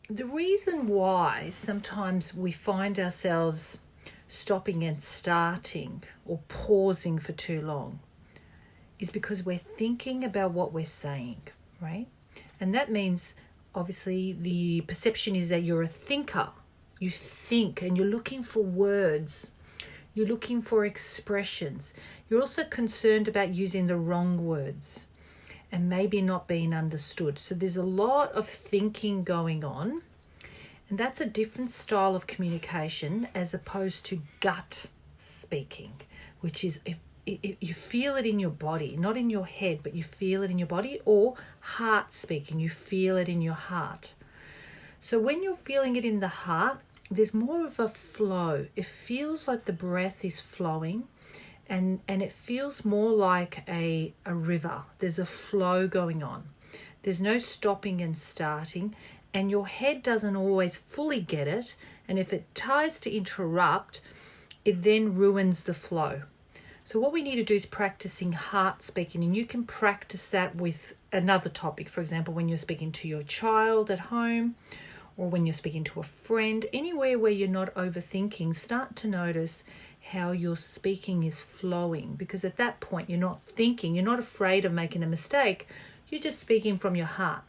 The reason why sometimes we find ourselves stopping and starting or pausing for too long is because we're thinking about what we're saying, right? And that means obviously the perception is that you're a thinker. You think and you're looking for words. You're looking for expressions. You're also concerned about using the wrong words and maybe not being understood. So there's a lot of thinking going on. And that's a different style of communication as opposed to gut speaking, which is if you feel it in your body, not in your head, but you feel it in your body, or heart speaking, you feel it in your heart. So when you're feeling it in the heart, there's more of a flow. It feels like the breath is flowing and it feels more like a river. There's a flow going on. There's no stopping and starting, and your head doesn't always fully get it. And if it tries to interrupt, it then ruins the flow. So what we need to do is practicing heart speaking, and you can practice that with another topic. For example, when you're speaking to your child at home, or when you're speaking to a friend, anywhere where you're not overthinking, start to notice how your speaking is flowing, because at that point you're not thinking, you're not afraid of making a mistake, you're just speaking from your heart.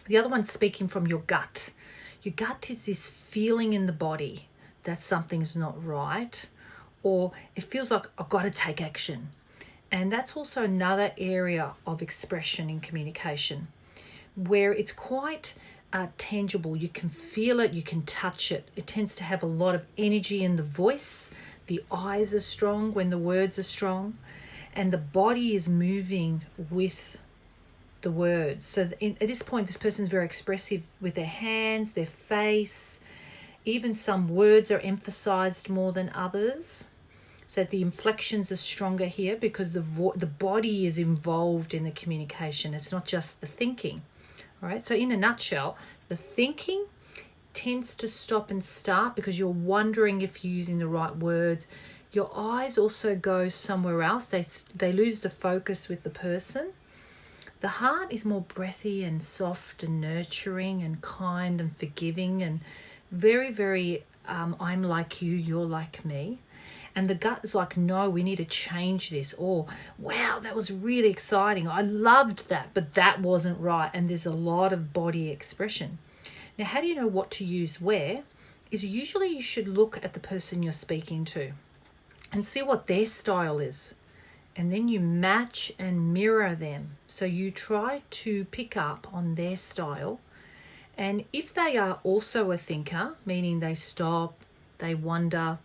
The other one's speaking from your gut. Your gut is this feeling in the body that something's not right, or it feels like I've got to take action. And that's also another area of expression in communication where it's quite tangible. You can feel it, you can touch it. It tends to have a lot of energy in the voice. The eyes are strong when the words are strong, and the body is moving with the words. So at this point, this person's very expressive with their hands, their face. Even some words are emphasized more than others. So the inflections are stronger here because the body is involved in the communication. It's not just the thinking. All right. So in a nutshell, the thinking tends to stop and start because you're wondering if you're using the right words. Your eyes also go somewhere else. They lose the focus with the person. The heart is more breathy and soft and nurturing and kind and forgiving and very, very I'm like you, you're like me. And the gut is like, no, we need to change this. Or, wow, that was really exciting. I loved that, but that wasn't right. And there's a lot of body expression. Now, how do you know what to use where? Is usually you should look at the person you're speaking to and see what their style is. And then you match and mirror them. So you try to pick up on their style. And if they are also a thinker, meaning they stop, they wonder,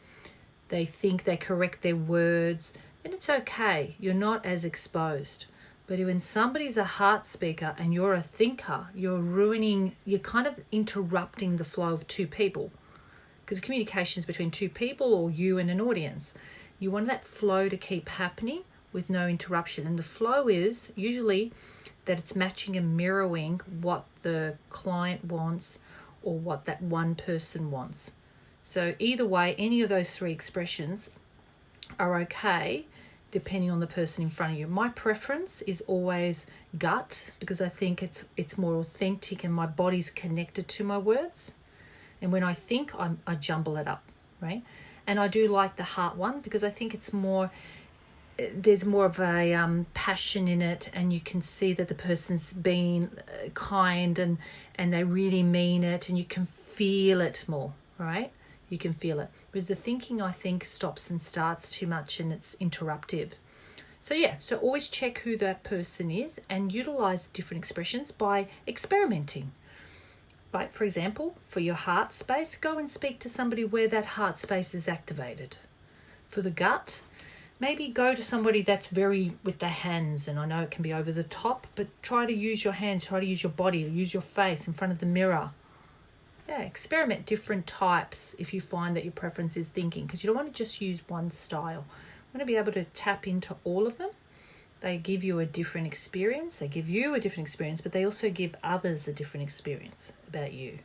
they think, they correct their words, then it's okay. You're not as exposed. But when somebody's a heart speaker and you're a thinker, you're kind of interrupting the flow of two people. Because communication is between two people or you and an audience. You want that flow to keep happening with no interruption. And the flow is usually that it's matching and mirroring what the client wants or what that one person wants. So either way, any of those three expressions are okay depending on the person in front of you. My preference is always gut because I think it's more authentic and my body's connected to my words. And when I think, I jumble it up, right? And I do like the heart one because I think there's more of a passion in it, and you can see that the person's being kind and they really mean it, and you can feel it more, right? You can feel it. Whereas the thinking, I think, stops and starts too much and it's interruptive. So always check who that person is and utilize different expressions by experimenting. Like, for example, for your heart space, go and speak to somebody where that heart space is activated. For the gut, maybe go to somebody that's very with their hands, and I know it can be over the top, but try to use your hands, try to use your body, use your face in front of the mirror. Yeah, experiment different types if you find that your preference is thinking, because you don't want to just use one style. You want to be able to tap into all of them. They give you a different experience. They give you a different experience, but they also give others a different experience about you.